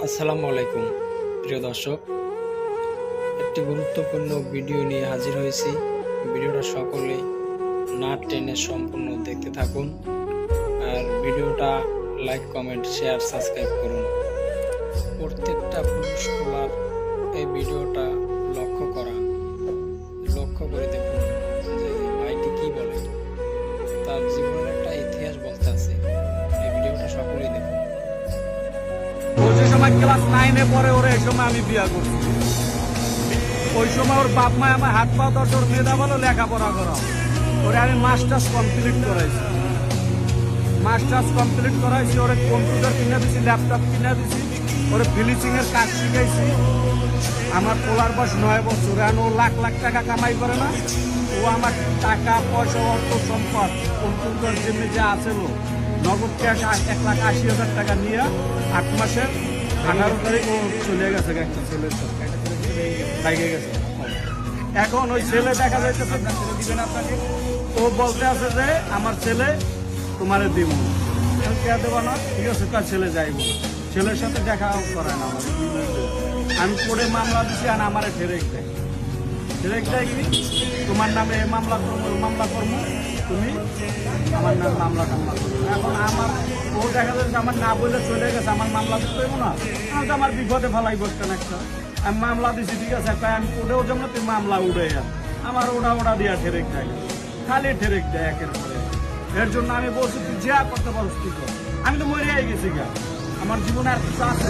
আসসালামু আলাইকুম প্রিয় দর্শক, একটি গুরুত্বপূর্ণ ভিডিও নিয়ে হাজির হয়েছি। ভিডিওটা সকলে না টেনে সম্পূর্ণ দেখতে থাকুন, আর ভিডিওটা লাইক, কমেন্ট, শেয়ার, সাবস্ক্রাইব করুন। প্রত্যেকটা পুরুষ পোলার এই ভিডিওটা লক্ষ্য করে দেখুন যে ভাইটি কি বলে। তার জীবনের একটা ইতিহাস বলতে আছে। এই ভিডিওটা সকলেই দেখুন। যে সময় ক্লাস 9-এ পরে ওরে এই সময় আমি বিয়া করছি। ওই সময় ওর বাপ মা আমার হাত পা ধরছে, ওর মেধা ভালো, লেখাপড়া করা। ওরে আমি মাস্টার্স কমপ্লিট করাইছি। ওরে কম্পিউটার কিনে দিছি, ল্যাপটপ কিনে দিছি, ওরে ফিনিশিং এর কাজ শিখাইছি। আমার পোলার বয়স 9 বছর, ও লাখ লাখ টাকা কামাই করে না। ও আমার টাকা পয়সা, অর্থ সম্পদ, কম্পিউটার জন্য যে আছে নগদ ক্যাশ 1,80,000 টাকা নিয়ে 8 মাসের 18 তারিখ ও চলে গেছে একটা ছেলের সাথে, গেছে। এখন ওই ছেলে দেখা যাইতেছে দিবেন আপনাকে, ও বলতে আছে যে আমার ছেলে তোমারে দিব, কে দেবো না, ঠিক আছে, তার ছেলে যাইব। ছেলের সাথে দেখা করায় না আমার। আমি পড়ে মামলা দিচ্ছি, আর আমার ঠেরেক দেয় কি তোমার নামে মামলা করবো, তুমি আমার নাম মামলা টামলা করবো। এখন আমার ও দেখা যাচ্ছে আমার না বলে চলে গেছে, আমার মামলা দিতে হইব না, আমি তো আমার বিপদে ফেলাই বসতেন একটা। আমি মামলা দিছি, ঠিক আছে, আমি ওটাও যেমন তুই মামলা উড়ে আমার ওটা দিয়া ঠেরেক দেয়, খালি ঠেরেক দেয় একের পরে। এর জন্য আমি বলছি তুই যা করতে পারো তুই কর। আমি তো মরে গেছি গা, আমার জীবনে আর কিছু আছে।